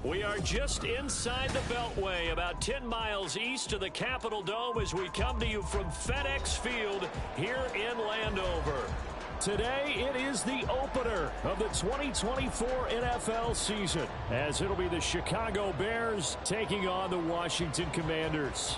We are just inside the Beltway, about 10 miles east of the Capitol Dome as we come to you from FedEx Field here in Landover. Today, it is the opener of the 2024 NFL season, as it'll be the Chicago Bears taking on the Washington Commanders.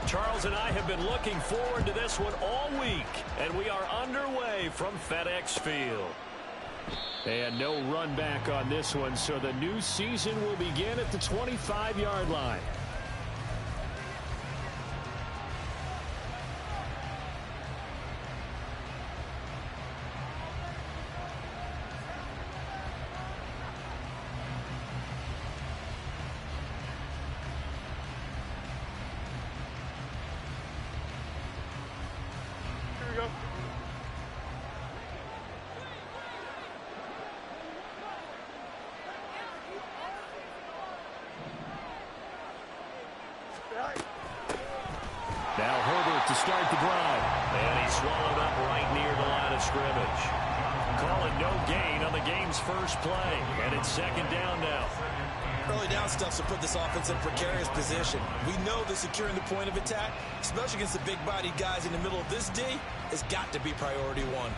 Charles and I have been looking forward to this one all week, and we are underway from FedEx Field. And no run back on this one, so the new season will begin at the 25-yard line. Now Herbert to start the drive. And he's swallowed up right near the line of scrimmage. Call it no gain on the game's first play. And it's second down now. Early down stuff to put this offense in a precarious position. We know that securing the point of attack, especially against the big-bodied guys in the middle of this D, has got to be priority one.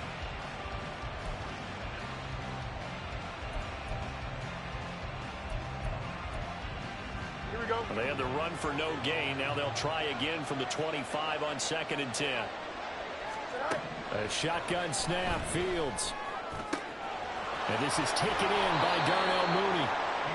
They had the run for no gain. Now they'll try again from the 25 on 2nd and 10. A shotgun snap, Fields. And this is taken in by Darnell Mooney.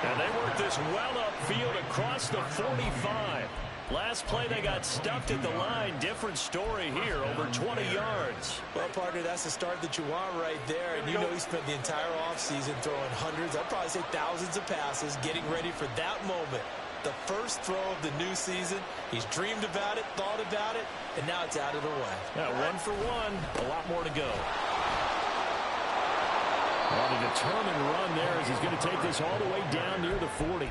And they work this well upfield across the 45. Last play they got stuffed at the line. Different story here, over 20 yards. Well, partner, that's the start that you want right there. And you know he spent the entire offseason throwing hundreds, I'd probably say thousands of passes, getting ready for that moment. The first throw of the new season. He's dreamed about it, thought about it, and now it's out of the way. Yeah, 1 for 1. A lot more to go. On a determined run there as he's going to take this all the way down near the 40.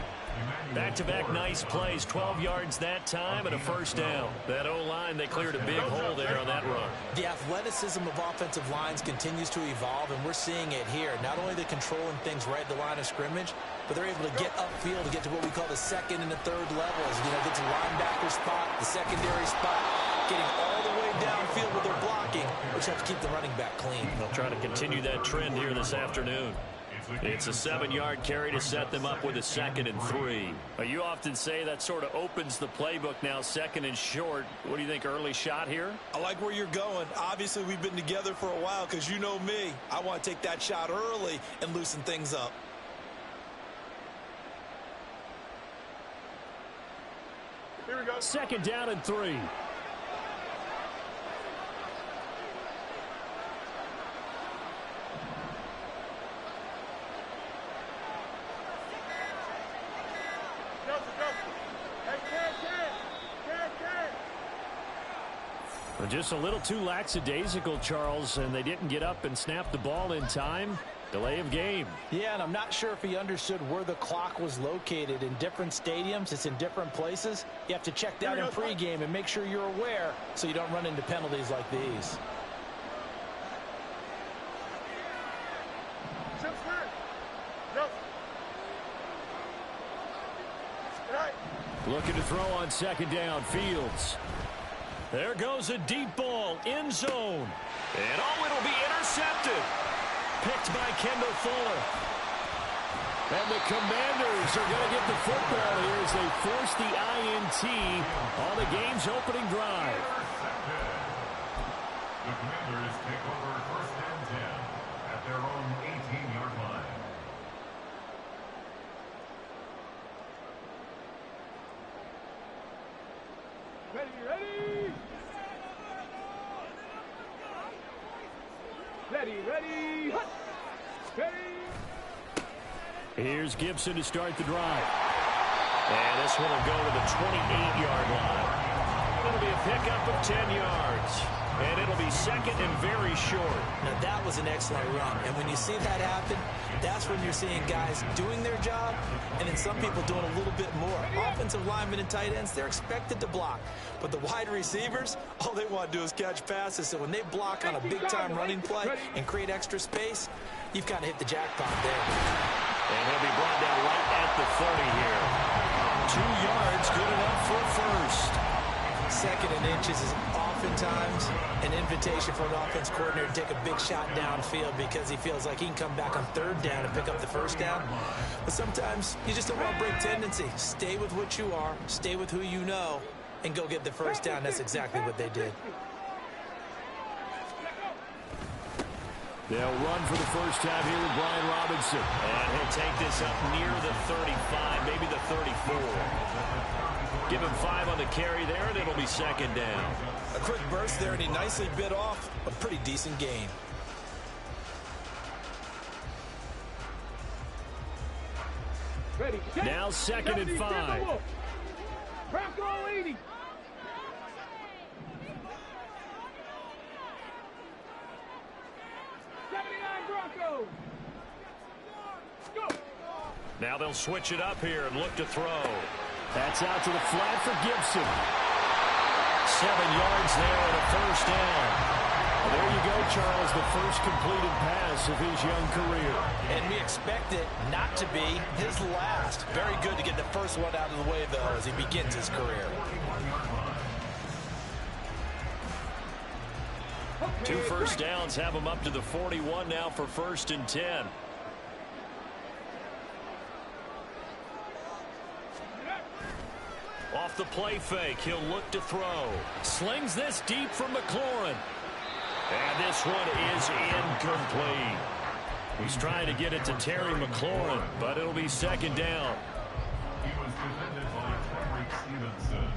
Back-to-back nice plays, 12 yards that time and a first down. That O-line, they cleared a big hole there on that run. The athleticism of offensive lines continues to evolve, and we're seeing it here. Not only they're controlling things right at the line of scrimmage, but they're able to get upfield to get to what we call the second and the third levels. You know, get to linebacker spot, the secondary spot, getting all the way downfield with their blocking, which have to keep the running back clean. They'll try to continue that trend here this afternoon. It's a 7-yard carry to set them up with a 2nd and 3. You often say that sort of opens the playbook now, 2nd and short. What do you think, early shot here? I like where you're going. Obviously, we've been together for a while because you know me. I want to take that shot early and loosen things up. Here we go. 2nd down and 3. Just a little too lackadaisical, Charles, and they didn't get up and snap the ball in time. Delay of game. Yeah, and I'm not sure if he understood where the clock was located. In different stadiums, it's in different places. You have to check that in pregame and make sure you're aware so you don't run into penalties like these. Looking to throw on 2nd down, Fields. There goes a deep ball, end zone. And it'll be intercepted. Picked by Kendall Fuller. And the Commanders are going to get the football here as they force the INT on the game's opening drive. The Commanders take over 1st and 10 at their own 18-yard line. Ready. Here's Gibson to start the drive. And this one will go to the 28-yard line. It'll be a pickup of 10 yards. And it'll be second and very short. Now, that was an excellent run. And when you see that happen, that's when you're seeing guys doing their job and then some people doing a little bit more. Offensive linemen and tight ends, they're expected to block. But the wide receivers, all they want to do is catch passes. So when they block on a big-time running play and create extra space, you've kind of hit the jackpot there. And he'll be brought down right at the 30 here. 2 yards, good enough for a first. Second and inches is oftentimes an invitation for an offense coordinator to take a big shot downfield because he feels like he can come back on third down and pick up the first down. But sometimes you just don't want to break tendency. Stay with what you are, stay with who you know, and go get the first down. That's exactly what they did. They'll run for the first time here with Brian Robinson. And he'll take this up near the 35, maybe the 34. Give him 5 on the carry there, and it'll be second down. A quick burst there, and he nicely bit off a pretty decent gain. Ready. Now second and 5. Bronco 80. Broncos. Go. Now they'll switch it up here and look to throw. That's out to the flat for Gibson. 7 yards there and a first down. Well, there you go, Charles, the first completed pass of his young career. And we expect it not to be his last. Very good to get the first one out of the way, though, as he begins his career. 2 first downs have him up to the 41 now for 1st and 10. Off the play fake, he'll look to throw. Slings this deep from McLaurin. And this one is incomplete. He's trying to get it to Terry McLaurin, but it'll be second down. He was defended by Patrick Stevenson.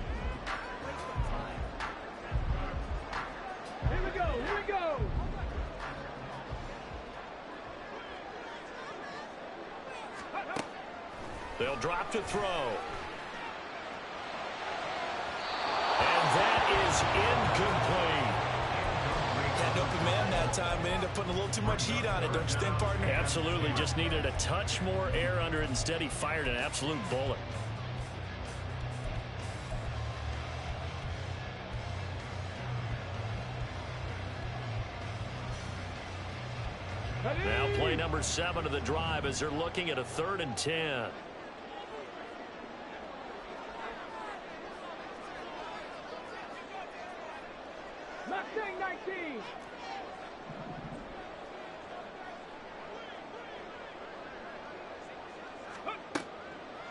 Here we go. They'll drop to throw. And that is incomplete. Had no command that time, but ended up putting a little too much heat on it, don't you think, partner? Absolutely. Just needed a touch more air under it. Instead, he fired an absolute bullet. Now play number 7 of the drive as they're looking at a 3rd and 10. Mustang 19.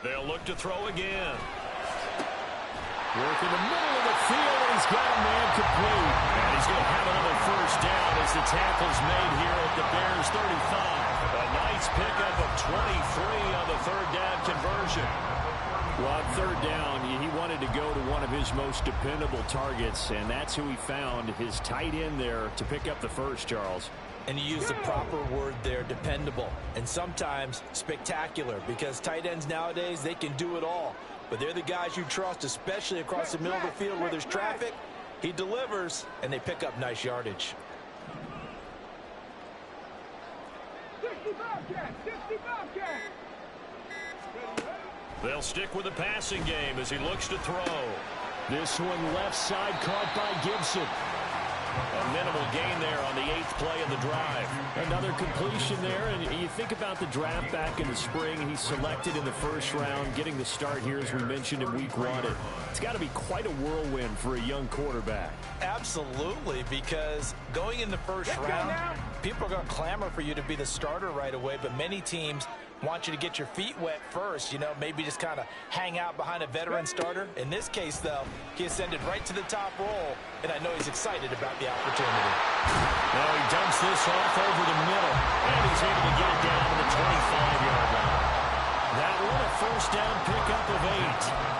They'll look to throw again. Work in the middle of the field, and he's got a man complete. And he's going to have another first down as the tackle's made here at the Bears 35. A nice pickup of 23 on the 3rd down conversion. Well, on 3rd down, he wanted to go to one of his most dependable targets, and that's who he found, his tight end there, to pick up the first, Charles. And you use the proper word there, dependable, and sometimes spectacular, because tight ends nowadays, they can do it all. But they're the guys you trust, especially across the middle of the field where there's traffic. He delivers, and they pick up nice yardage. 60 Bobcat. They'll stick with the passing game as he looks to throw. This one left side caught by Gibson. A minimal gain there on the 8th play of the drive. Another completion there, and you think about the draft back in the spring. He's selected in the 1st round, getting the start here, as we mentioned, in week 1. It's got to be quite a whirlwind for a young quarterback. Absolutely, because going in the 1st round, people are going to clamor for you to be the starter right away, but many teams want you to get your feet wet first, you know, maybe just kind of hang out behind a veteran starter. In this case, though, he ascended right to the top role, and I know he's excited about the opportunity. Well, he dumps this off over the middle, and he's able to get it down to the 25-yard line. That one a first down pickup of 8.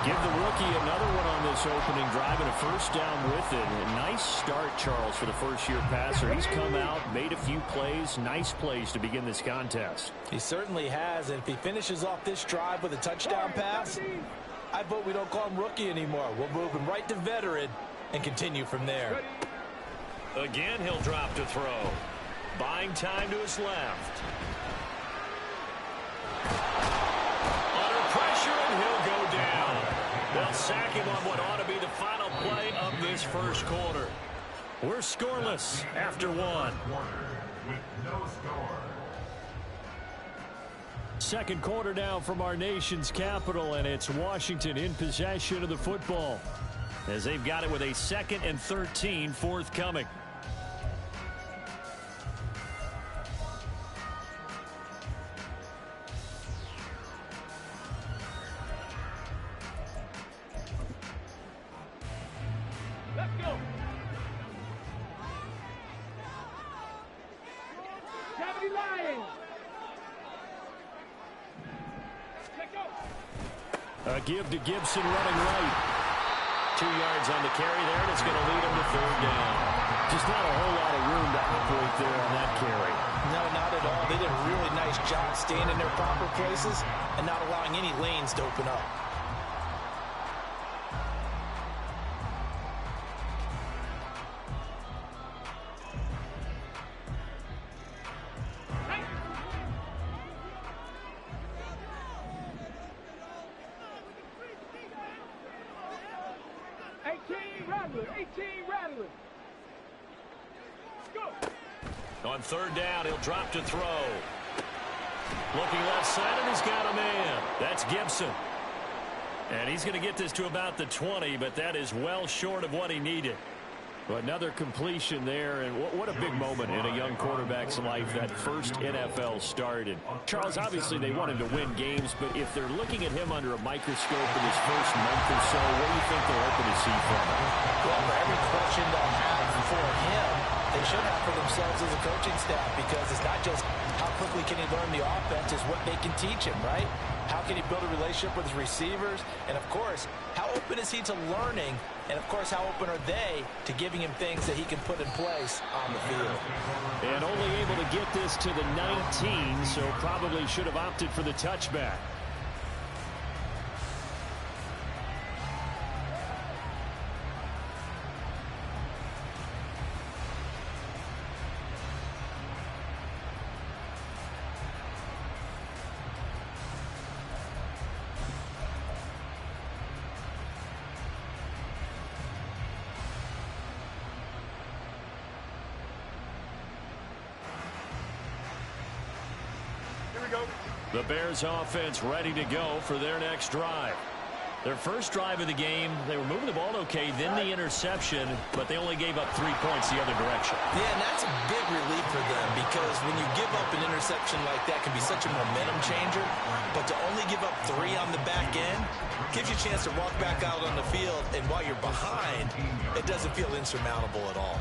Give the rookie another one on this opening drive and a first down with it. A nice start, Charles, for the first-year passer. He's come out, made a few plays, nice plays to begin this contest. He certainly has, and if he finishes off this drive with a touchdown pass, I vote we don't call him rookie anymore. We'll move him right to veteran and continue from there. Again, he'll drop to throw. Buying time to his left. Under pressure, and he'll go down. They'll sack him on what ought to be the final play of this first quarter. We're scoreless after one. With no score. Second quarter now from our nation's capital, and it's Washington in possession of the football as they've got it with a 2nd and 13 forthcoming. Let's go. Cavity Lions. Let go. A give to Gibson running right. 2 yards on the carry there, and it's going to lead him to 3rd down. Just not a whole lot of room to operate there on that carry. No, not at all. They did a really nice job staying in their proper places and not allowing any lanes to open up. On 3rd down, he'll drop to throw. Looking left side, and he's got a man. That's Gibson. And he's going to get this to about the 20, but that is well short of what he needed. Another completion there, and what a big moment in a young quarterback's life, that first NFL start. And Charles, obviously they want him to win games, but if they're looking at him under a microscope in his first month or so, what do you think they're hoping to see from him? Well, for every question they'll have for him, they should have for themselves as a coaching staff, because it's not just how quickly can he learn the offense, it's what they can teach him, right? How can he build a relationship with his receivers? And, of course, how open is he to learning? And, of course, how open are they to giving him things that he can put in place on the field? And only able to get this to the 19, so probably should have opted for the touchback. The Bears offense ready to go for their next drive. Their first drive of the game, they were moving the ball okay, then the interception, but they only gave up 3 points the other direction. Yeah, and that's a big relief for them, because when you give up an interception like that, can be such a momentum changer, but to only give up 3 on the back end gives you a chance to walk back out on the field, and while you're behind, it doesn't feel insurmountable at all.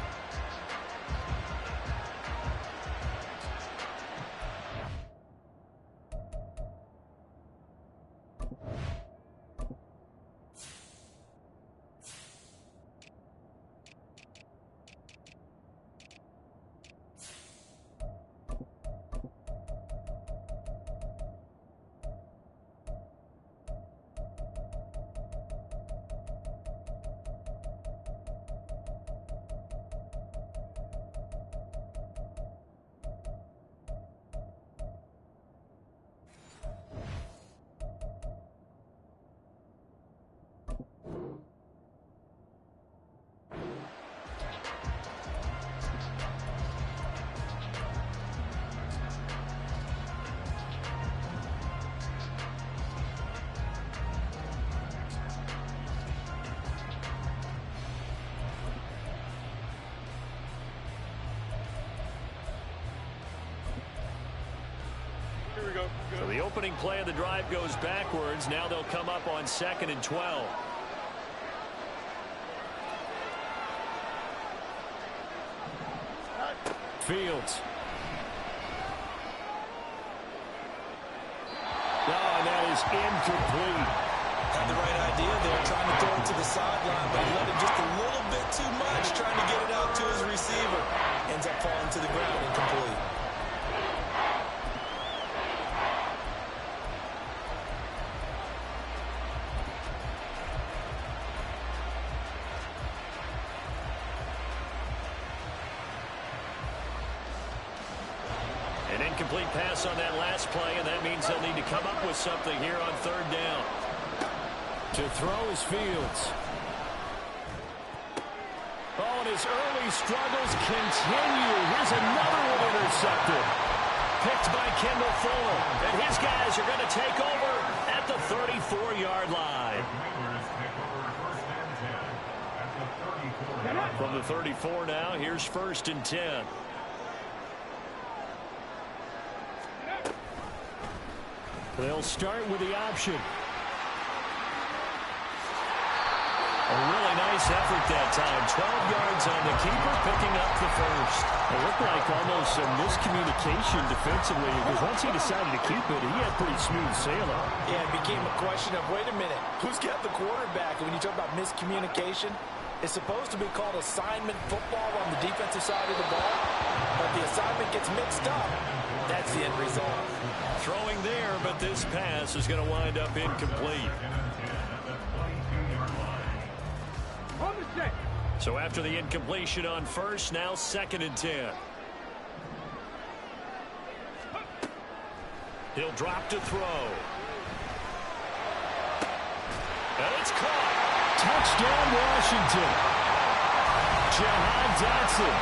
the opening play of the drive goes backwards. Now they'll come up on 2nd and 12. Fields. Oh, and that is incomplete. Had the right idea there, trying to throw it to the sideline, but he let it just a little bit too much, trying to get it out to his receiver. Ends up falling to the ground incomplete. An incomplete pass on that last play, and that means they'll need to come up with something here on 3rd down. To throw is Fields. Oh, and his early struggles continue. Here's another one intercepted. Picked by Kendall Fuller. And his guys are going to take over at the 34-yard line. From the 34 now, here's 1st and 10. They'll start with the option. A really nice effort that time. 12 yards on the keeper, picking up the first. It looked like almost some miscommunication defensively, because once he decided to keep it, he had pretty smooth sailing. Yeah, it became a question of, wait a minute, who's got the quarterback? And when you talk about miscommunication, it's supposed to be called assignment football on the defensive side of the ball, but the assignment gets mixed up. That's the end result. Throwing there, but this pass is going to wind up incomplete. So after the incompletion on 1st, now 2nd and 10. He'll drop to throw. And it's caught. Touchdown, Washington. Jahan Dotson.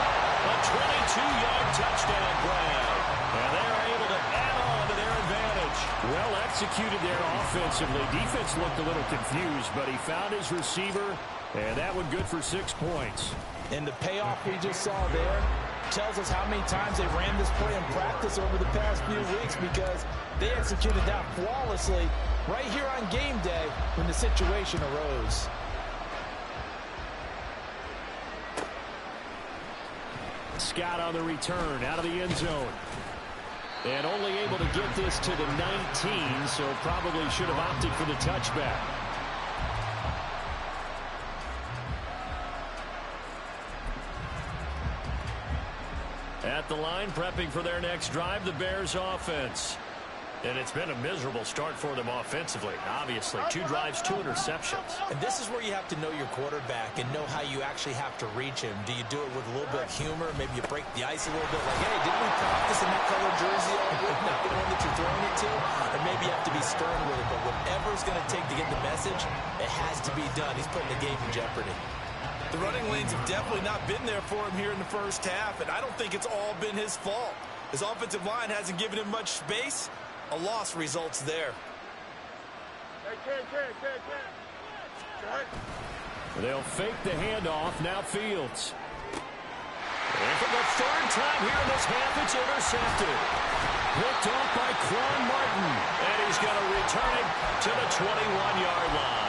A 22-yard touchdown grab. And they're able to add on to their advantage. Well executed there offensively. Defense looked a little confused, but he found his receiver, and that one good for 6 points. And the payoff we just saw there tells us how many times they ran this play in practice over the past few weeks, because they executed that flawlessly right here on game day when the situation arose. Scott on the return out of the end zone. And only able to get this to the 19, so probably should have opted for the touchback. At the line, prepping for their next drive, the Bears offense. And it's been a miserable start for them offensively. Obviously, 2 drives, 2 interceptions. And this is where you have to know your quarterback and know how you actually have to reach him. Do you do it with a little bit of humor? Maybe you break the ice a little bit, like, hey, didn't we practice in that color jersey all week? Not the one that you're throwing it to. Or maybe you have to be stern with it. But whatever it's going to take to get the message, it has to be done. He's putting the game in jeopardy. The running lanes have definitely not been there for him here in the first half, and I don't think it's all been his fault. His offensive line hasn't given him much space. A loss results there. They'll fake the handoff. Now Fields. And for the 3rd time here in this half, it's intercepted. Picked off by Quan Martin. And he's going to return it to the 21-yard line.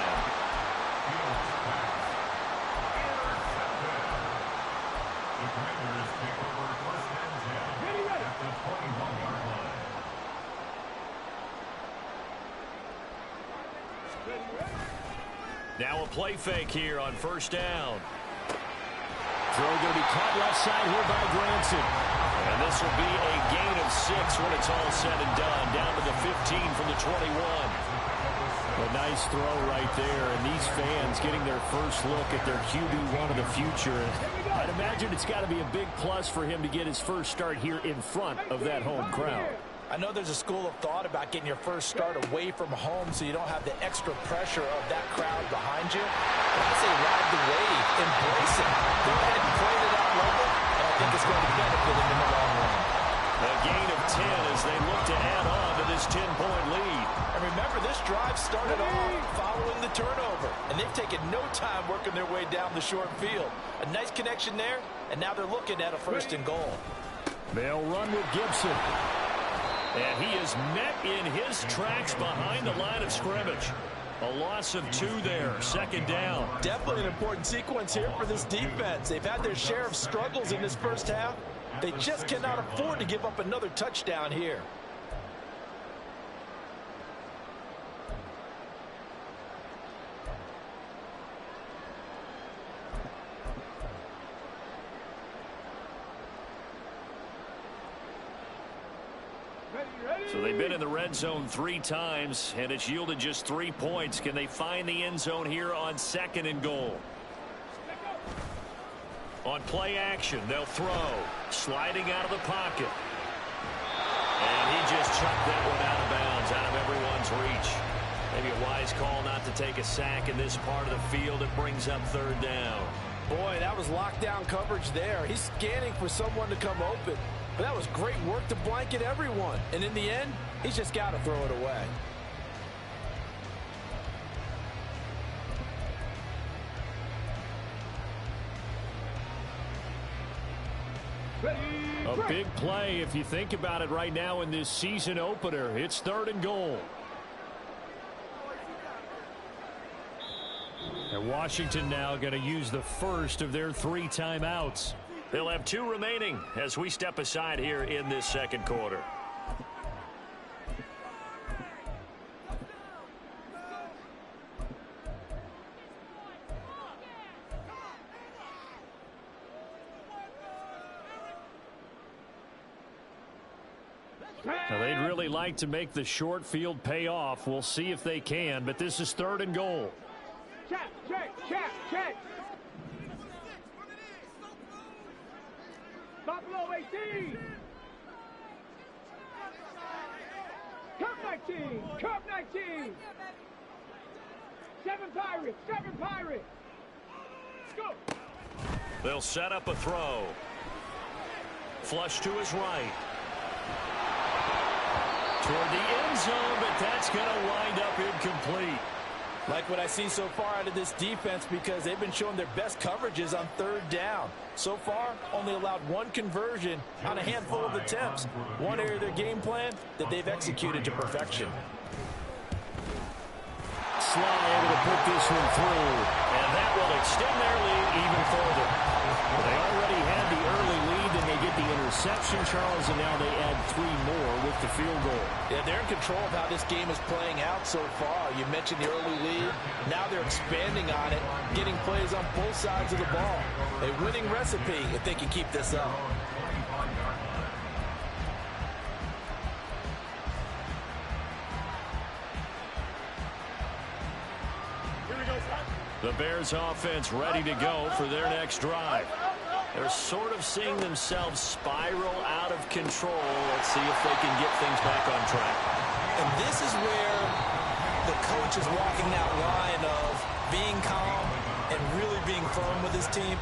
Now a play fake here on 1st down. Throw going to be caught left side here by Granson. And this will be a gain of 6 when it's all said and done. Down to the 15 from the 21. A nice throw right there. And these fans getting their first look at their QB1 of the future. I'd imagine it's got to be a big plus for him to get his first start here in front of that home crowd. I know there's a school of thought about getting your first start away from home so you don't have the extra pressure of that crowd behind you. But I say ride the wave, embrace it. Go ahead and play to that level, and I think it's going to benefit him in the long run. A gain of 10 as they look to add on to this 10-point lead. And remember, this drive started off following the turnover, and they've taken no time working their way down the short field. A nice connection there, and now they're looking at a 1st and goal. They'll run with Gibson. And he is met in his tracks behind the line of scrimmage. A loss of 2 there, 2nd down. Definitely an important sequence here for this defense. They've had their share of struggles in this first half. They just cannot afford to give up another touchdown here. So they've been in the red zone 3 times, and it's yielded just 3 points. Can they find the end zone here on 2nd and goal? On play action, they'll throw. Sliding out of the pocket. And he just chucked that one out of bounds, out of everyone's reach. Maybe a wise call not to take a sack in this part of the field. It brings up 3rd down. Boy, that was lockdown coverage there. He's scanning for someone to come open. But that was great work to blanket everyone. And in the end, he's just got to throw it away. A big play if you think about it right now in this season opener. It's 3rd and goal. And Washington now going to use the first of their 3 timeouts. They'll have 2 remaining as we step aside here in this 2nd quarter. Now, they'd really like to make the short field pay off. We'll see if they can, but this is 3rd and goal. Check. Buffalo 18. Cup 19. 7 Pirates. Let's go. They'll set up a throw. Flush to his right. Toward the end zone, but that's going to wind up incomplete. Like what I see so far out of this defense, because they've been showing their best coverages on 3rd down. So far, only allowed 1 conversion on a handful of attempts. One area of their game plan that they've executed to perfection. Sly able to put this one through, and that will extend their lead even further. They already had the early lead, and they get the interception, Charles, and now they add 3 more with the field goal. Yeah, they're in control of how this game is playing out so far. You mentioned the early lead. Now they're expanding on it, getting plays on both sides of the ball. A winning recipe if they can keep this up. The Bears offense ready to go for their next drive. They're sort of seeing themselves spiral out of control. Let's see if they can get things back on track. And this is where the coach is walking that line of being calm and really being firm with his team.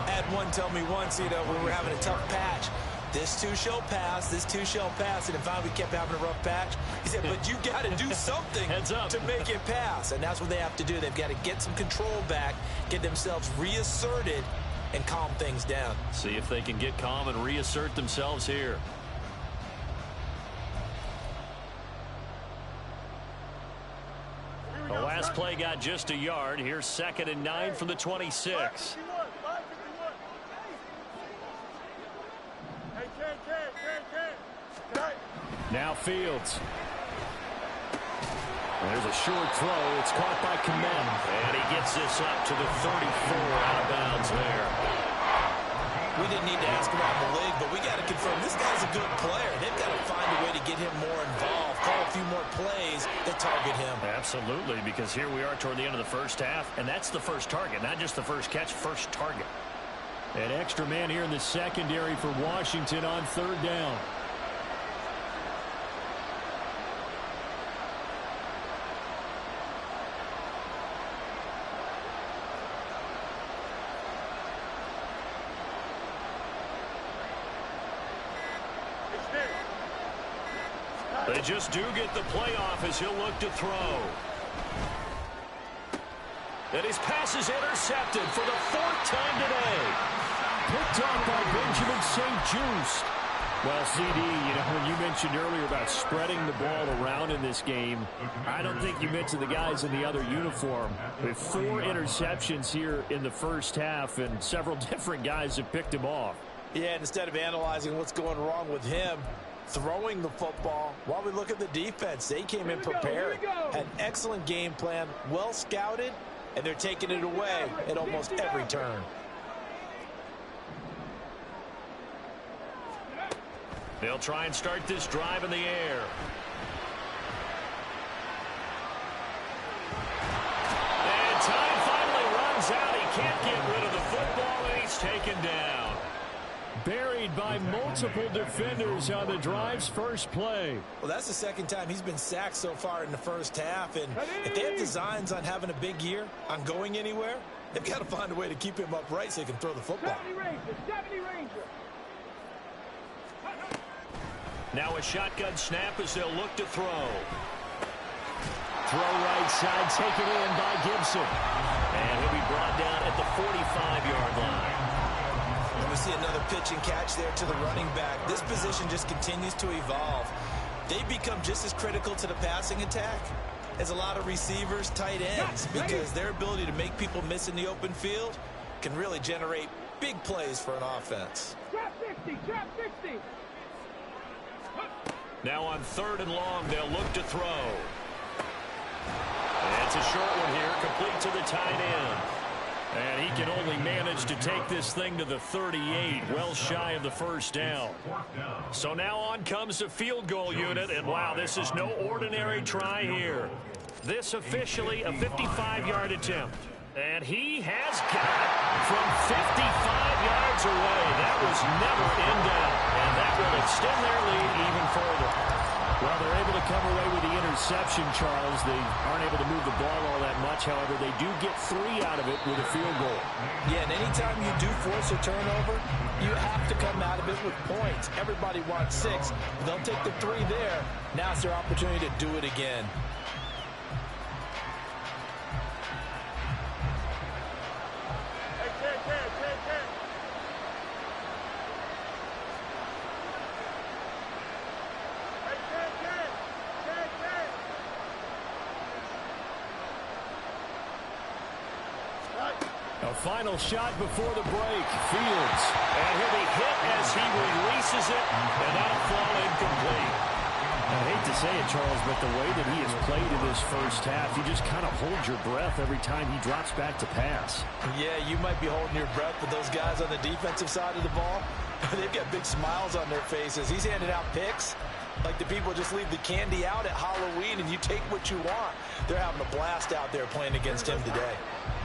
I had one tell me once, when we were having a tough patch, this too shall pass, this too shall pass, and if finally we kept having a rough patch, he said, but you got to do something to make it pass, and that's what they have to do. They've got to get some control back, get themselves reasserted, and calm things down. See if they can get calm and reassert themselves here. The last play got just a yard. Here's 2nd and 9 from the 26. Now Fields. And there's a short throw. It's caught by Kmet. And he gets this up to the 34, out of bounds there. We didn't need to ask around the league, but we got to confirm this guy's a good player. They've got to find a way to get him more involved, call a few more plays that target him. Absolutely, because here we are toward the end of the first half, and that's the first target, not just the first catch, first target. An extra man here in the secondary for Washington on 3rd down. They just do get the playoff as he'll look to throw. And his pass is intercepted for the 4th time today. Picked off by Benjamin St. Juste. Well, CD, when you mentioned earlier about spreading the ball around in this game, I don't think you mentioned the guys in the other uniform. With 4 interceptions here in the first half, and several different guys have picked him off. Yeah, and instead of analyzing what's going wrong with him, throwing the football, while we look at the defense, they came in prepared, had an excellent game plan, well scouted, and they're taking it away at almost every turn. They'll try and start this drive in the air. And time finally runs out. He can't get rid of the football, and he's taken down. Buried by multiple defenders on the drive's first play. Well, that's the second time he's been sacked so far in the first half, and if they have designs on having a big year, on going anywhere, they've got to find a way to keep him upright so he can throw the football. 70 Ranger. Now a shotgun snap as they'll look to throw. Throw right side, taken in by Gibson. And he'll be brought down at the 45-yard line. And we see another pitch and catch there to the running back. This position just continues to evolve. They become just as critical to the passing attack as a lot of receivers, tight ends, because their ability to make people miss in the open field can really generate big plays for an offense. Trap 60, trap 60. Now on 3rd and long, they'll look to throw. And it's a short one here, complete to the tight end. And he can only manage to take this thing to the 38, well shy of the first down. So now on comes the field goal unit, and wow, this is no ordinary try here. This officially a 55-yard attempt. And he has got it from 55 yards away. That was never in doubt. And that will extend their lead even further. Well, they're able to come away with the interception, Charles. They aren't able to move the ball all that much. However, they do get 3 out of it with a field goal. Yeah, and anytime you do force a turnover, you have to come out of it with points. Everybody wants 6. They'll take the 3 there. Now it's their opportunity to do it again. A final shot before the break. Fields. And he'll be hit as he releases it. And that'll fall incomplete. I hate to say it, Charles, but the way that he has played in this first half, you just kind of hold your breath every time he drops back to pass. Yeah, you might be holding your breath, but those guys on the defensive side of the ball, they've got big smiles on their faces. He's handing out picks like the people just leave the candy out at Halloween and you take what you want. They're having a blast out there playing against him today.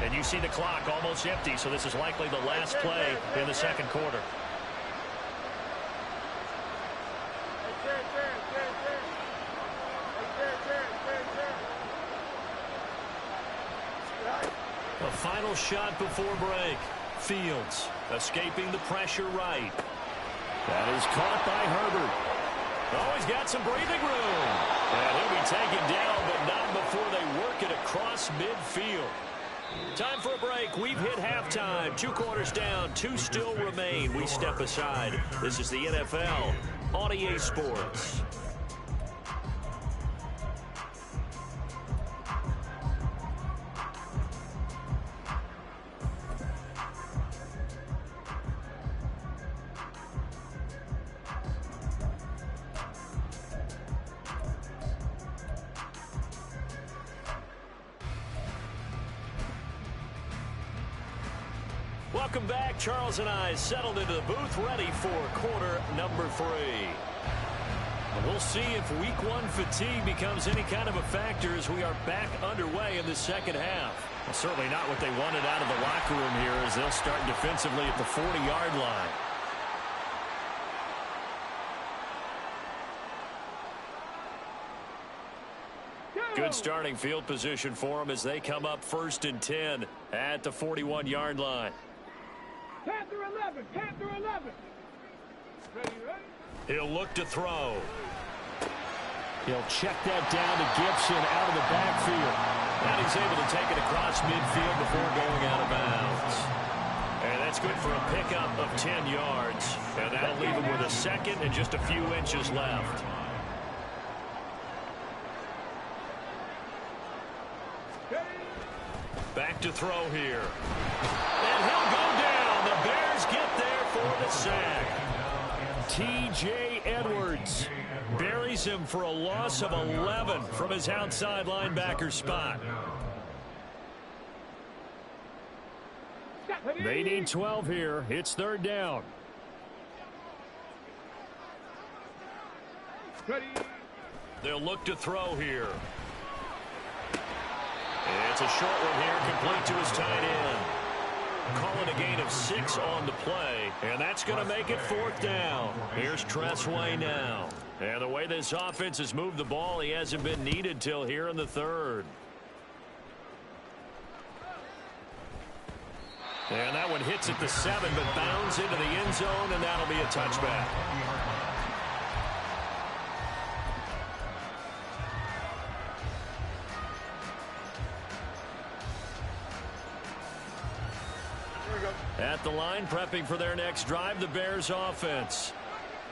And you see the clock almost empty, so this is likely the last play in the second quarter. A final shot before break. Fields escaping the pressure right. That is caught by Herbert. Oh, he's got some breathing room. And he'll be taken down, but not before they work it across midfield. Time for a break. We've hit halftime. 2 quarters down. 2 still remain. We step aside. This is the NFL on EA Sports. Welcome back. Charles and I settled into the booth, ready for quarter number 3. And we'll see if week 1 fatigue becomes any kind of a factor as we are back underway in the second half. Well, certainly not what they wanted out of the locker room here as they'll start defensively at the 40-yard line. Good starting field position for them as they come up 1st and 10 at the 41-yard line. Panther 11, Panther 11. Ready, ready? He'll look to throw. He'll check that down to Gibson out of the backfield. And he's able to take it across midfield before going out of bounds. And that's good for a pickup of 10 yards. And that'll leave him with a second and just a few inches left. Back to throw here. And he'll go down. The Bears get there for the sack. T.J. Edwards buries him for a loss of 11 from his outside linebacker spot. They need 12 here. It's third down. They'll look to throw here. It's a short one here, complete to his tight end. Calling a gain of 6 on the play, and that's going to make it fourth down. Here's Tressway now. And the way this offense has moved the ball, he hasn't been needed till here in the third. And that one hits at the 7, but bounds into the end zone, and that'll be a touchback. At the line, prepping for their next drive, the Bears offense.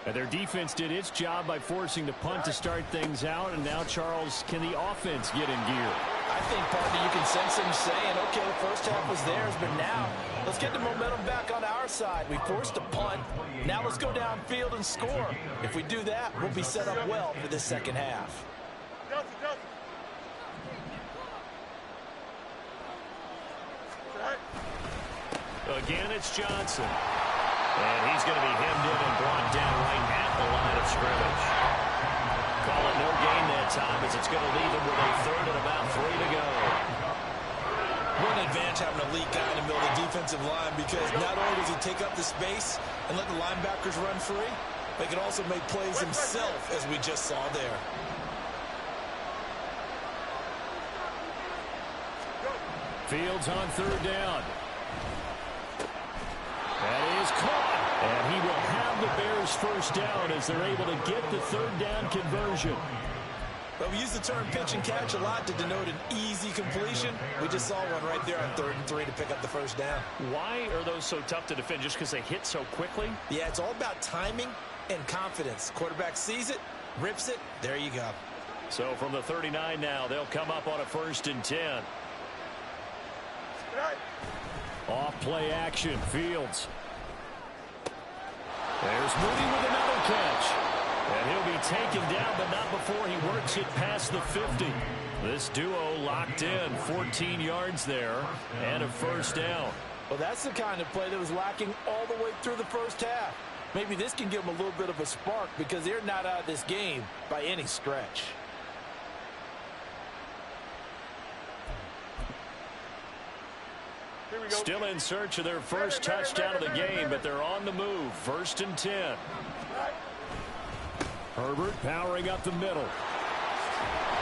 And their defense did its job by forcing the punt to start things out. And now, Charles, can the offense get in gear? I think, partner, you can sense him saying, okay, the first half was theirs, but now let's get the momentum back on our side. We forced a punt. Now let's go downfield and score. If we do that, we'll be set up well for the second half. Again, it's Johnson. And he's going to be hemmed in and brought down right at the line of scrimmage. Call it no gain that time as it's going to leave him with a third and about 3 to go. What an advantage having an elite guy in the middle of the defensive line, because not only does he take up the space and let the linebackers run free, but he can also make plays himself, as we just saw there. Fields on third down. That is caught. And he will have the Bears first down as they're able to get the third down conversion. But we use the term pitch and catch a lot to denote an easy completion. We just saw one right there on 3rd and 3 to pick up the first down. Why are those so tough to defend? Just because they hit so quickly? Yeah, it's all about timing and confidence. Quarterback sees it, rips it, there you go. So from the 39 now, they'll come up on a 1st and 10. Off play action, Fields. There's Moody with another catch. And he'll be taken down, but not before he works it past the 50. This duo locked in, 14 yards there, and a first down. Well, that's the kind of play that was lacking all the way through the first half. Maybe this can give them a little bit of a spark because they're not out of this game by any stretch. Still in search of their first touchdown of the game, but they're on the move. 1st and 10. Herbert powering up the middle.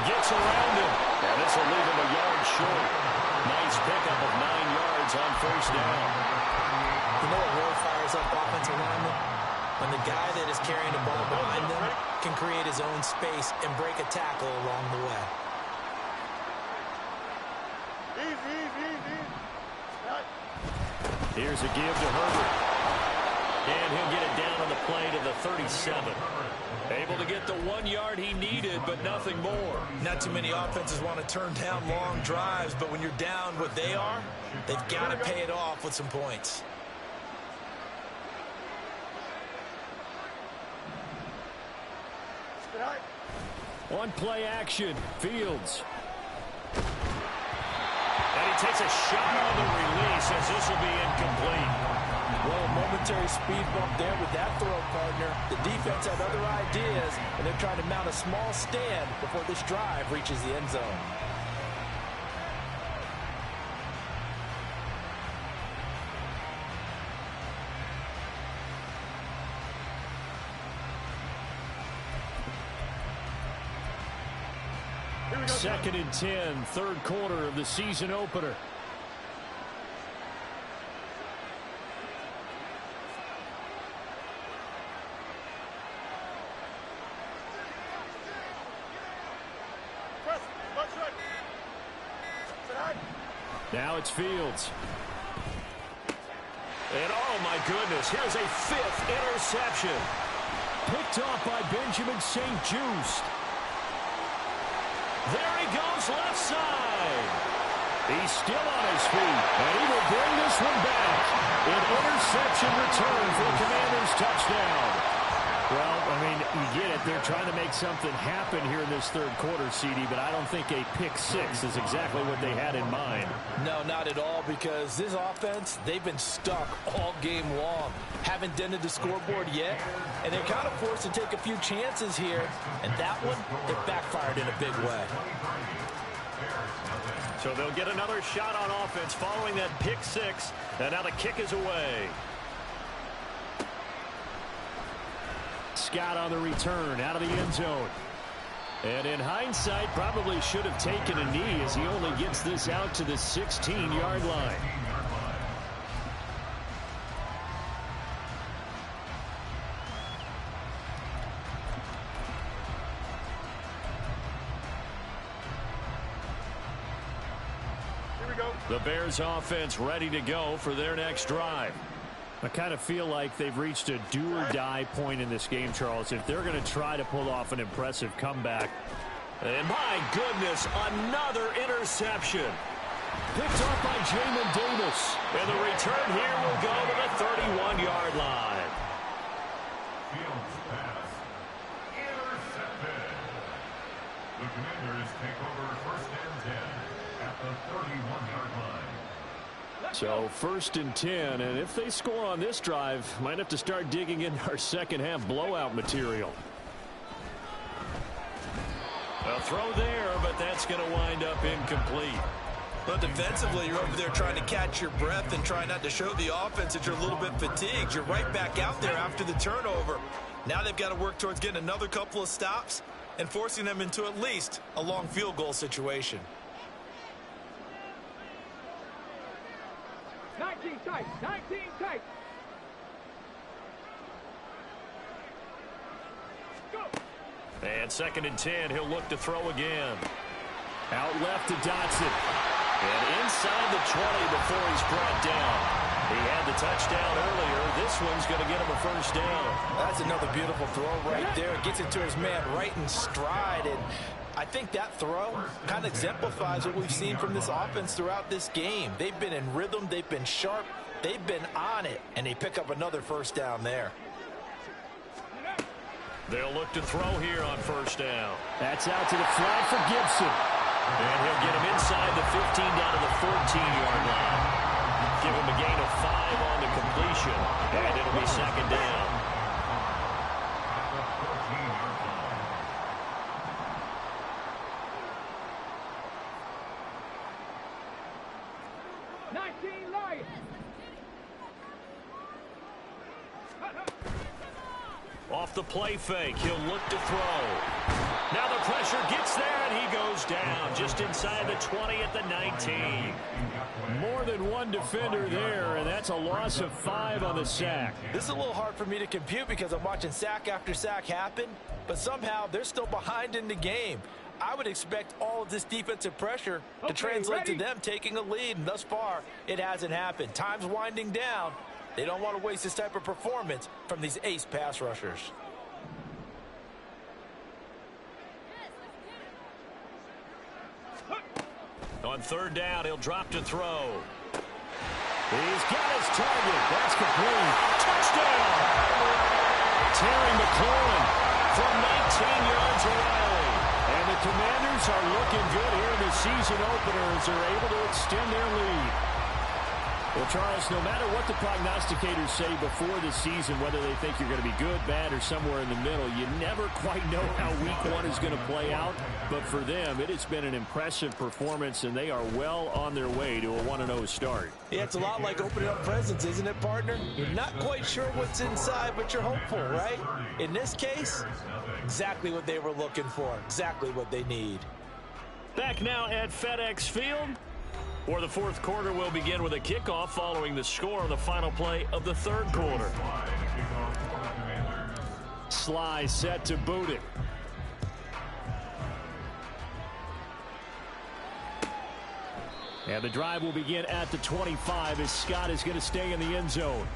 Gets around him. And this will leave him a yard short. Nice pickup of 9 yards on first down. You know what really fires up offensive linemen? When the guy that is carrying the ball behind them can create his own space and break a tackle along the way. Here's a give to Herbert. And he'll get it down on the play to the 37. Able to get the 1 yard he needed, but nothing more. Not too many offenses want to turn down long drives, but when you're down what they are, they've got to pay it off with some points. On play action, Fields. And he takes a shot on the release as this will be incomplete. Well, a momentary speed bump there with that throw, partner. The defense had other ideas, and they're trying to mount a small stand before this drive reaches the end zone. Second and 10, third quarter of the season opener. Now it's Fields. And goodness. Here's a 5th interception. Picked off by Benjamin St-Juste. There he goes, left side. He's still on his feet, and he will bring this one back. An interception return for the Commanders' touchdown. Well, I mean, you get it. They're trying to make something happen here in this third quarter, CD, but I don't think a pick six is exactly what they had in mind. No, not at all, because this offense, they've been stuck all game long. Haven't dented the scoreboard yet, and they're kind of forced to take a few chances here, and that one, it backfired in a big way. So they'll get another shot on offense following that pick six, and now the kick is away. Scott on the return out of the end zone. And in hindsight, probably should have taken a knee as he only gets this out to the 16-yard line. Here we go. The Bears offense ready to go for their next drive. I kind of feel like they've reached a do-or-die point in this game, Charles, if they're going to try to pull off an impressive comeback. And my goodness, another interception. Picked off by Jamin Davis. And the return here will go to the 31-yard line. Fields pass. Intercepted. The Commanders take over first and 10 at the 31-yard line. So 1st and 10, and if they score on this drive, might have to start digging in our second half blowout material. A throw there, but that's going to wind up incomplete. But defensively, you're over there trying to catch your breath and try not to show the offense that you're a little bit fatigued. You're right back out there after the turnover. Now they've got to work towards getting another couple of stops and forcing them into at least a long field goal situation. 19 tight. 19 tight. Go. And 2nd and 10, he'll look to throw again. Out left to Dotson. And inside the 20 before he's brought down. He had the touchdown earlier. This one's going to get him a first down. That's another beautiful throw right there. Gets it to his man right in stride, and I think that throw kind of exemplifies what we've seen from this offense throughout this game. They've been in rhythm, they've been sharp, they've been on it, and they pick up another first down there. They'll look to throw here on first down. That's out to the flat for Gibson. And he'll get him inside the 15 down to the 14-yard line. Give him a gain of 5 on the completion, and it'll be 2nd down. Off the play fake, he'll look to throw. Now the pressure gets there, and he goes down just inside the 20 at the 19. More than one defender there, and that's a loss of 5 on the sack. This is a little hard for me to compute because I'm watching sack after sack happen, but somehow they're still behind in the game. I would expect all of this defensive pressure to translate to them taking a lead, and thus far, it hasn't happened. Time's winding down. They don't want to waste this type of performance from these ace pass rushers. On 3rd down, he'll drop to throw. He's got his target. That's complete. Touchdown! Terry McLaurin from 19 yards away. And the Commanders are looking good here in the season opener as they're able to extend their lead. Well, Charles, no matter what the prognosticators say before the season, whether they think you're going to be good, bad, or somewhere in the middle, you never quite know how week 1 is going to play out. But for them, it has been an impressive performance, and they are well on their way to a 1-0 start. Yeah, it's a lot like opening up presents, isn't it, partner? You're not quite sure what's inside, but you're hopeful, right? In this case, exactly what they were looking for, exactly what they need. Back now at FedEx Field, where the 4th quarter will begin with a kickoff following the score on the final play of the 3rd quarter. Sly set to boot it. And the drive will begin at the 25 as Scott is going to stay in the end zone.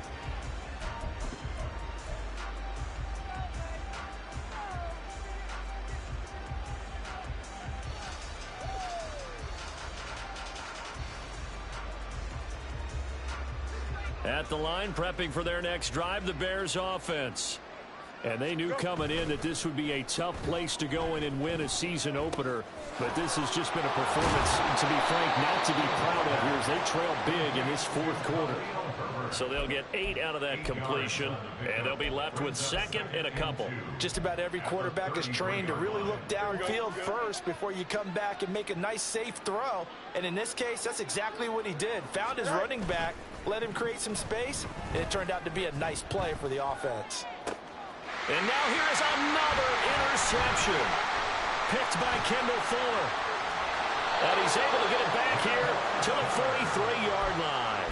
At the line, prepping for their next drive, the Bears offense. And they knew coming in that this would be a tough place to go in and win a season opener. But this has just been a performance, to be frank, not to be proud of here as they trail big in this fourth quarter. So they'll get 8 out of that completion, and they'll be left with second and a couple. Just about every quarterback is trained to really look downfield first before you come back and make a nice, safe throw. And in this case, that's exactly what he did. Found his running back, let him create some space, and it turned out to be a nice play for the offense. And now here is another interception. Picked by Kendall Fuller. And he's able to get it back here to the 43-yard line.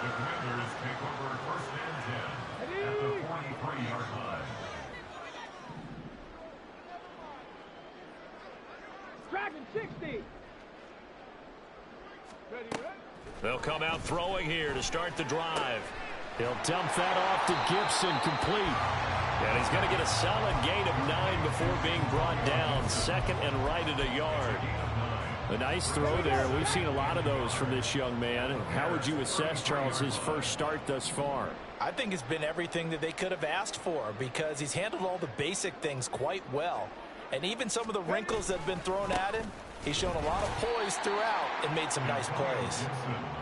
The Commanders take over first and 10 at the 43-yard line. Dragon 60. Ready, ready. They'll come out throwing here to start the drive. He'll dump that off to Gibson, complete. And he's going to get a solid gain of 9 before being brought down. Second and right at a yard. A nice throw there. We've seen a lot of those from this young man. How would you assess, Charles, his first start thus far? I think it's been everything that they could have asked for because he's handled all the basic things quite well. And even some of the wrinkles that have been thrown at him, he's shown a lot of poise throughout and made some nice plays.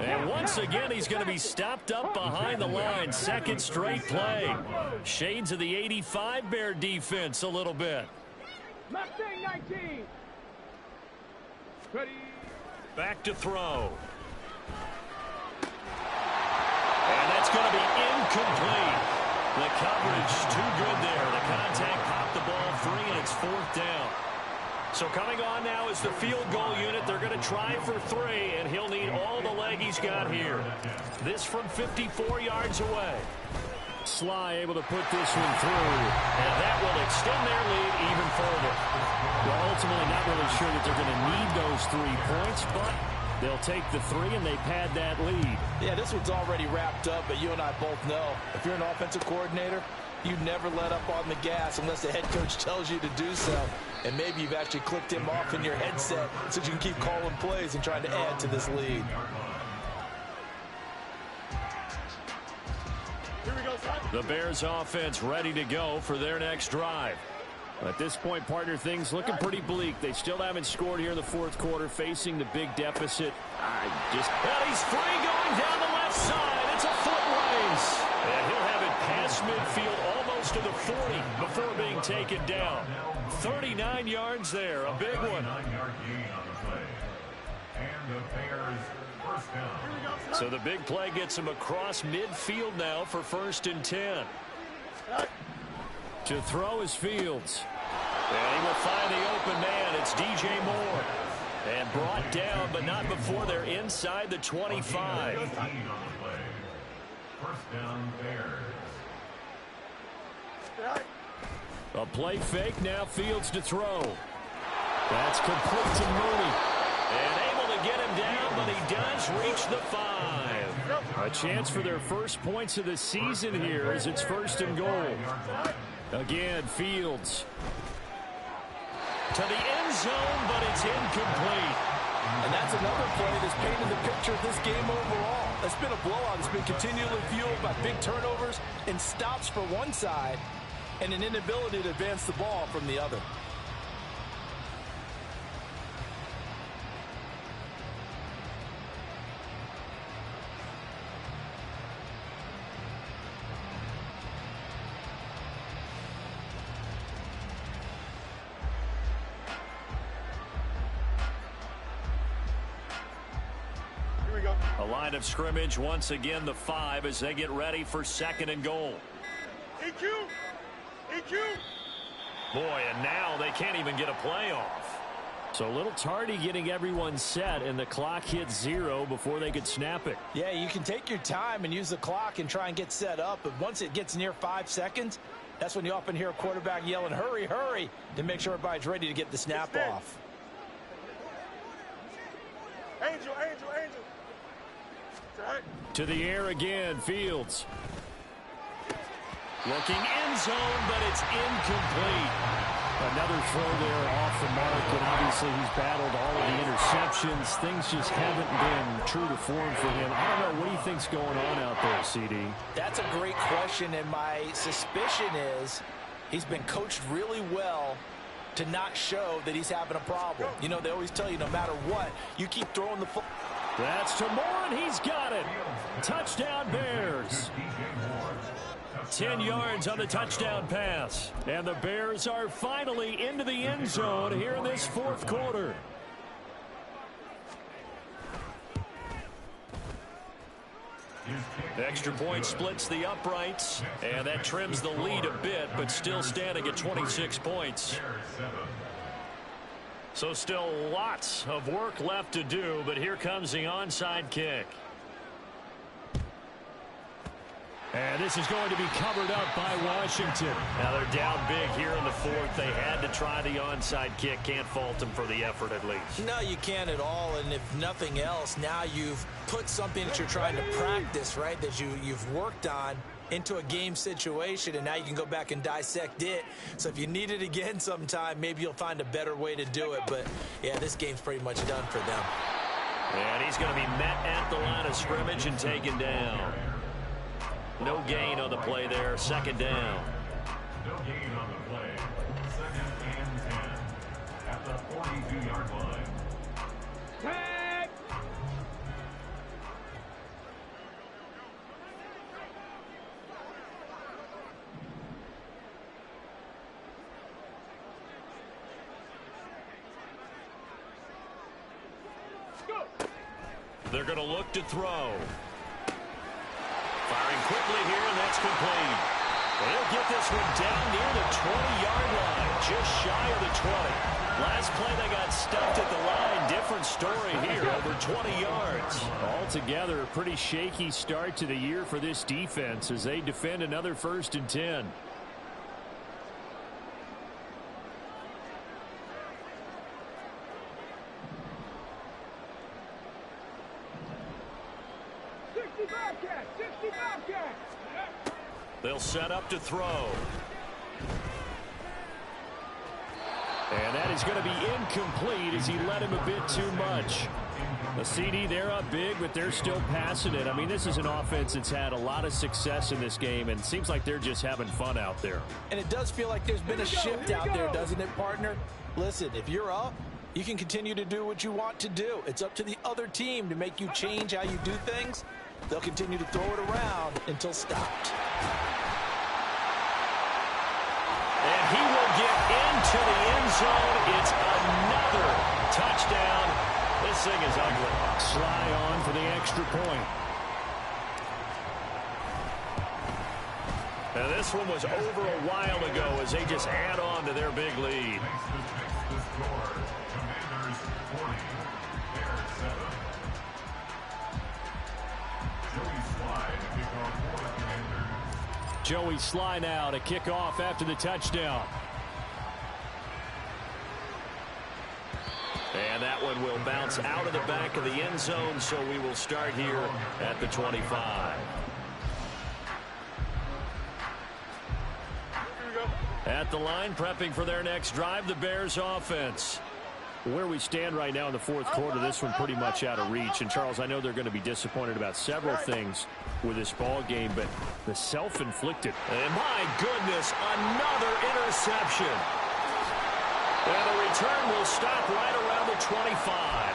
And once again, he's going to be stopped up behind the line. Second straight play. Shades of the 85 Bear defense a little bit. Mustang 19. Ready. Back to throw. And that's going to be incomplete. The coverage too good there. The contact popped the ball free, and it's fourth down. So coming on now is the field goal unit. They're going to try for 3, and he'll need all the leg he's got here. This from 54 yards away. Sly able to put this one through, and that will extend their lead even further. Well, ultimately not really sure that they're going to need those 3 points, but they'll take the 3 and they pad that lead. Yeah, this one's already wrapped up, but you and I both know if you're an offensive coordinator, you never let up on the gas unless the head coach tells you to do so. And maybe you've actually clicked him off in your headset so you can keep calling plays and trying to add to this lead. Here we go, son. The Bears offense ready to go for their next drive. At this point, partner, things looking pretty bleak. They still haven't scored here in the fourth quarter, facing the big deficit. And he's free going down the left side. It's a foot race. And he'll have it past midfield, almost to the 40 before being taken down. 39 yards there, a big one. 9-yard gain on the play. And the Bears first down. So the big play gets him across midfield now for first and 10. To throw is Fields. And he will find the open man. It's DJ Moore. And brought down, but not before they're inside the 25. On the play. First down, Bears. A play fake, now Fields to throw. That's complete to Mooney. And able to get him down, but he does reach the 5. A chance for their first points of the season here as it's first and goal. Again, Fields. To the end zone, but it's incomplete. And that's another play that's painted the picture of this game overall. It's been a blowout. It's been continually fueled by big turnovers and stops for one side and an inability to advance the ball from the other. A line of scrimmage once again, the 5 as they get ready for second and goal. EQ! EQ! Boy, and now they can't even get a play off. So a little tardy getting everyone set, and the clock hits 0 before they could snap it. Yeah, you can take your time and use the clock and try and get set up, but once it gets near 5 seconds, that's when you often hear a quarterback yelling, hurry, hurry, to make sure everybody's ready to get the snap off. Angel, Angel, Angel. To the air again, Fields. Looking end zone, but it's incomplete. Another throw there off the mark, and obviously he's battled all of the interceptions. Things just haven't been true to form for him. I don't know. What do you think's going on out there, CD? That's a great question, and my suspicion is he's been coached really well to not show that he's having a problem. You know, they always tell you no matter what, you keep throwing the football. That's to Moore, and he's got it. Touchdown, Bears. 10 yards on the touchdown pass. And the Bears are finally into the end zone here in this fourth quarter. Extra point splits the uprights, and that trims the lead a bit, but still standing at 26 points. So still lots of work left to do, but here comes the onside kick. And this is going to be covered up by Washington. Now they're down big here in the fourth. They had to try the onside kick. Can't fault them for the effort at least. No, you can't at all. And if nothing else, now you've put something that you're trying to practice, right, that you've worked on into a game situation, and now you can go back and dissect it. So if you need it again sometime, maybe you'll find a better way to do it. But, yeah, this game's pretty much done for them. And he's going to be met at the line of scrimmage and taken down. No gain on the play there. Second down. No gain on the play. 2nd and 10 at the 42-yard line. Tag! Go! They're going to look to throw. Firing quickly here, and that's complete. They'll get this one down near the 20-yard line, just shy of the 20. Last play, they got stuffed at the line. Different story here, over 20 yards. Altogether, a pretty shaky start to the year for this defense as they defend another 1st and 10. They'll set up to throw. And that is going to be incomplete as he let him a bit too much. The CD, they're up big, but they're still passing it. I mean, this is an offense that's had a lot of success in this game, and it seems like they're just having fun out there. And it does feel like there's been a shift out there, doesn't it, partner? Listen, if you're up, you can continue to do what you want to do. It's up to the other team to make you change how you do things. They'll continue to throw it around until stopped. And he will get into the end zone. It's another touchdown. This thing is ugly. Sly on for the extra point. Now this one was over a while ago as they just add on to their big lead. Commanders 40, Bears 7. Joey Sly now to kick off after the touchdown. And that one will bounce out of the back of the end zone, so we will start here at the 25. At the line, prepping for their next drive, the Bears offense. Where we stand right now in the fourth quarter, this one pretty much out of reach. And, Charles, I know they're going to be disappointed about several things with this ball game, but the self-inflicted. And, my goodness, another interception. And the return will stop right around the 25.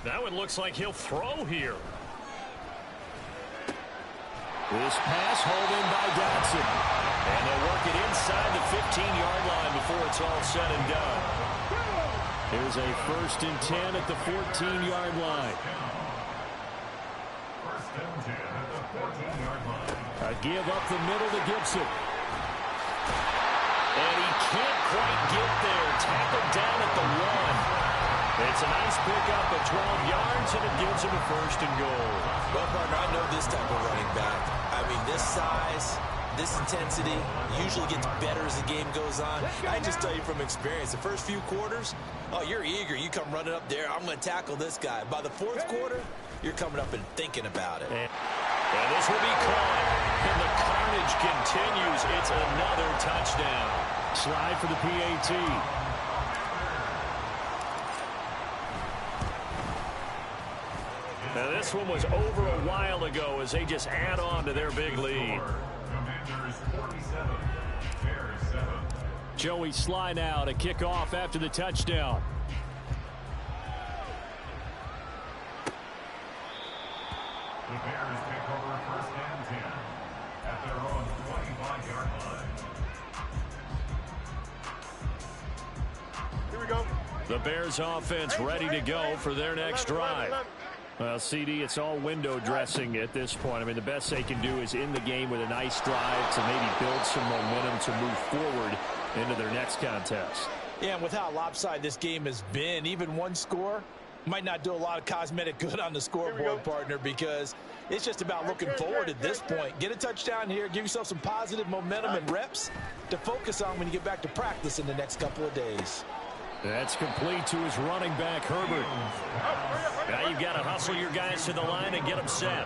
That one looks like he'll throw here. This pass hauled in by Dotson. And they'll work it inside the 15-yard line before it's all said and done. Here's a 1st and 10 at the 14-yard line. 1st and 10 at the 14-yard line. A give up the middle to Gibson. And he can't quite get there. Tackled down at the 1. It's a nice pickup of 12 yards, and it gives him a 1st and goal. Well, partner, I know this type of running back. I mean, this size, this intensity usually gets better as the game goes on. I just tell you from experience, the first few quarters, oh, you're eager. You come running up there, I'm going to tackle this guy. By the fourth quarter, you're coming up and thinking about it. And this will be caught, and the carnage continues. It's another touchdown. Slide for the PAT. Now this one was over a while ago as they just add on to their big lead. Commanders 47, Bears 7. Joey Sly now to kick off after the touchdown. The Bears take over first and 10 at their own 25-yard line. Here we go. The Bears offense ready to go for their next drive. Well, CD, it's all window dressing at this point. I mean, the best they can do is in the game with a nice drive to maybe build some momentum to move forward into their next contest. Yeah, and with how lopsided this game has been, even one score might not do a lot of cosmetic good on the scoreboard, partner, because it's just about looking forward at this point. Get a touchdown here, give yourself some positive momentum and reps to focus on when you get back to practice in the next couple of days. That's complete to his running back, Herbert. Now you've got to hustle your guys to the line and get them set.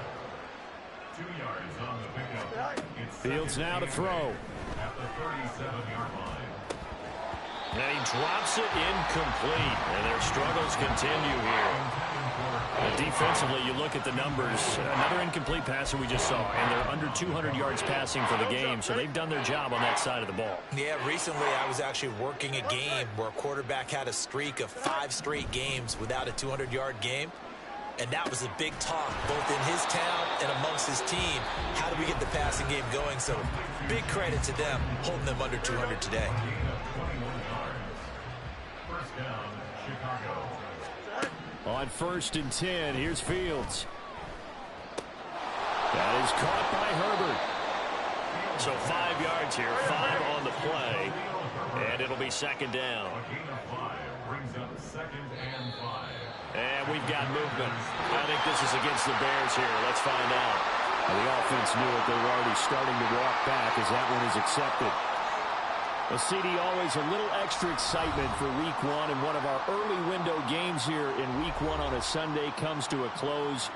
2 yards on the pickup. Fields now to throw. At the 37-yard line. And he drops it incomplete. And their struggles continue here. Defensively, you look at the numbers. Another incomplete passer we just saw. And they're under 200 yards passing for the game. So they've done their job on that side of the ball. Yeah, recently I was actually working a game where a quarterback had a streak of 5 straight games without a 200-yard game. And that was a big talk, both in his town and amongst his team. How do we get the passing game going? So big credit to them, holding them under 200 today. First down, Chicago. On 1st and 10, here's Fields. That is caught by Herbert. So 5 yards here, 5 on the play. And it'll be second down. A gain of 5 brings up second and 5. And we've got movement. I think this is against the Bears here. Let's find out. The offense knew it. They were already starting to walk back as that one is accepted. A CD, always a little extra excitement for week 1, and one of our early window games here in week 1 on a Sunday comes to a close.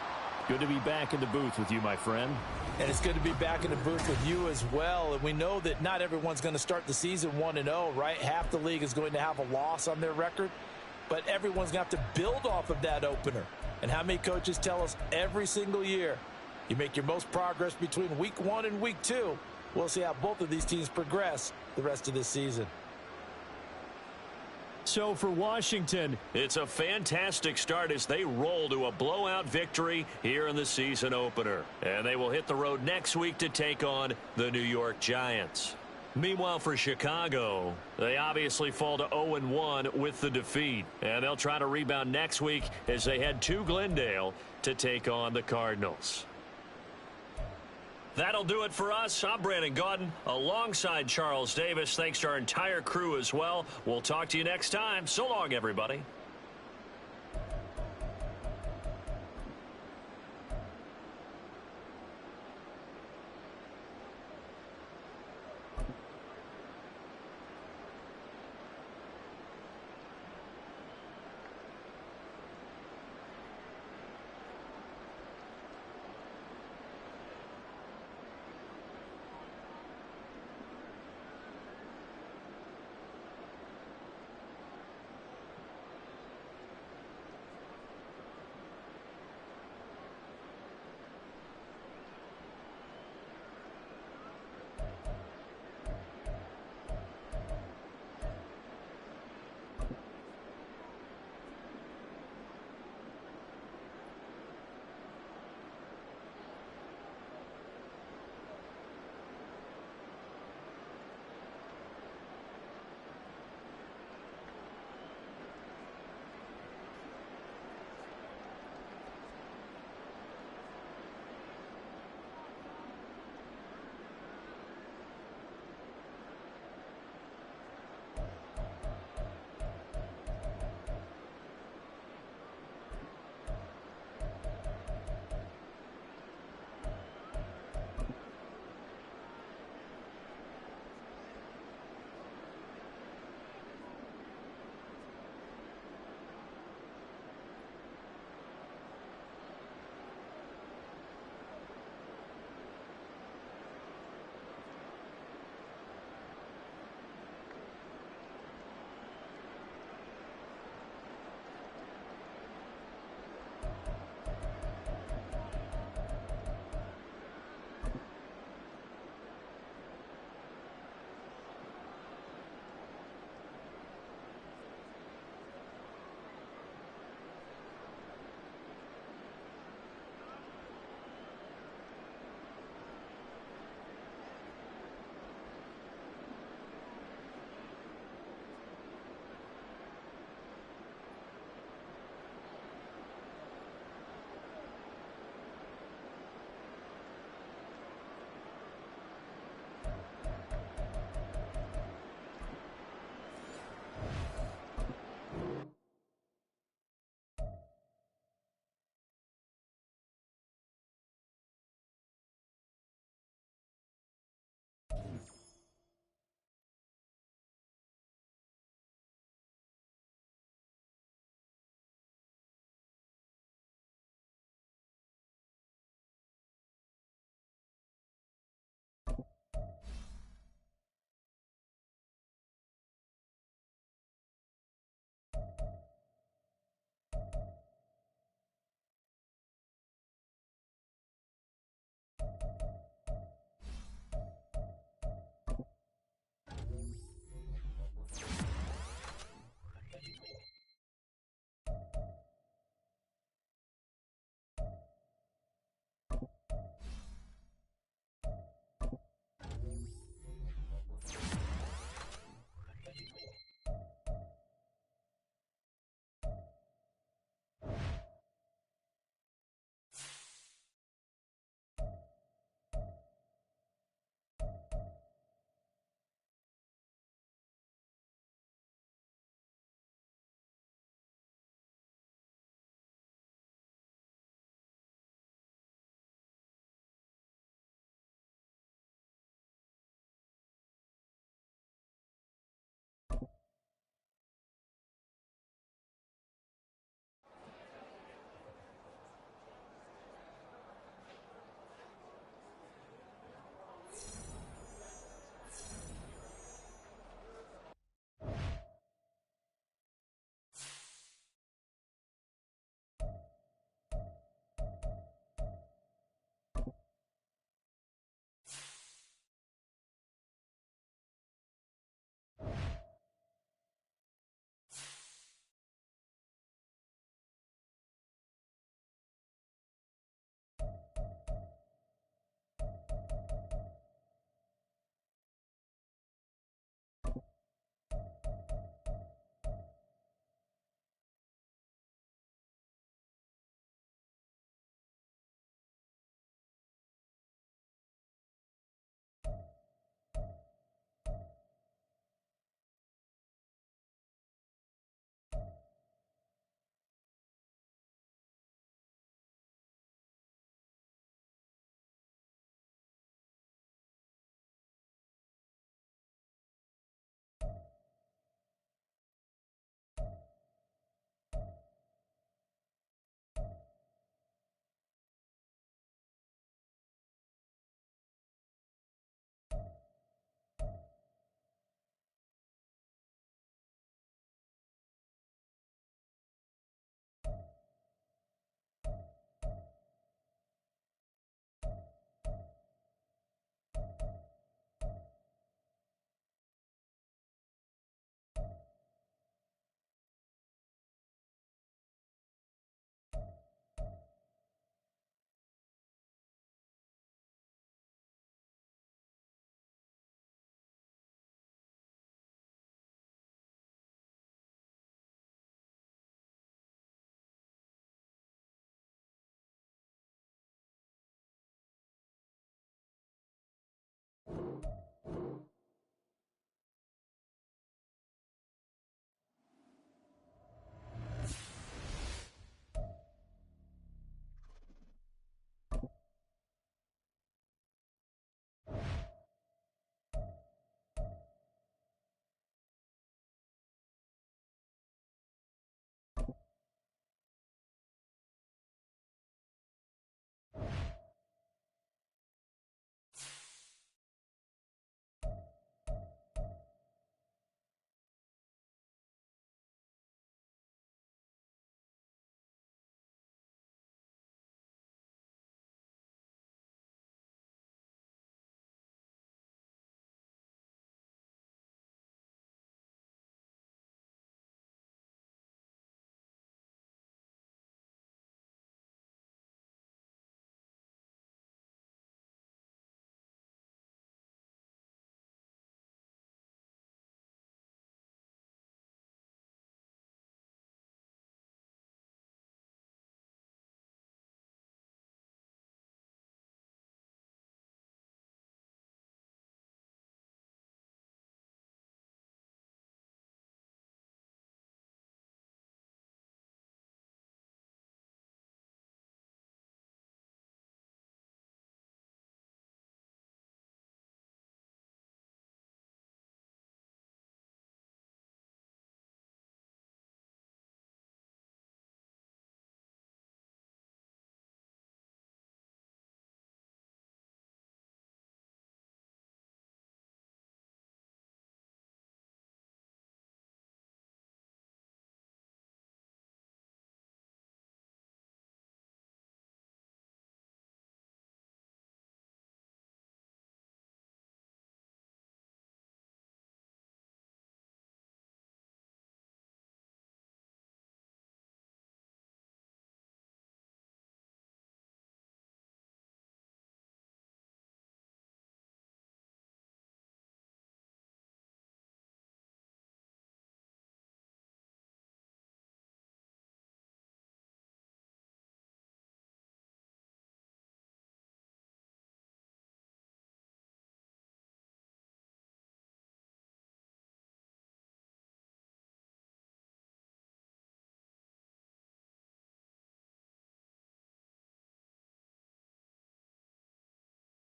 Good to be back in the booth with you, my friend. And it's good to be back in the booth with you as well. And we know that not everyone's going to start the season 1-0, right? Half the league is going to have a loss on their record. But everyone's going to have to build off of that opener. And how many coaches tell us every single year, you make your most progress between week 1 and week 2. We'll see how both of these teams progress the rest of this season. So for Washington, it's a fantastic start as they roll to a blowout victory here in the season opener. And they will hit the road next week to take on the New York Giants. Meanwhile, for Chicago, they obviously fall to 0-1 with the defeat. And they'll try to rebound next week as they head to Glendale to take on the Cardinals. That'll do it for us. I'm Brandon Gaudin alongside Charles Davis. Thanks to our entire crew as well. We'll talk to you next time. So long, everybody.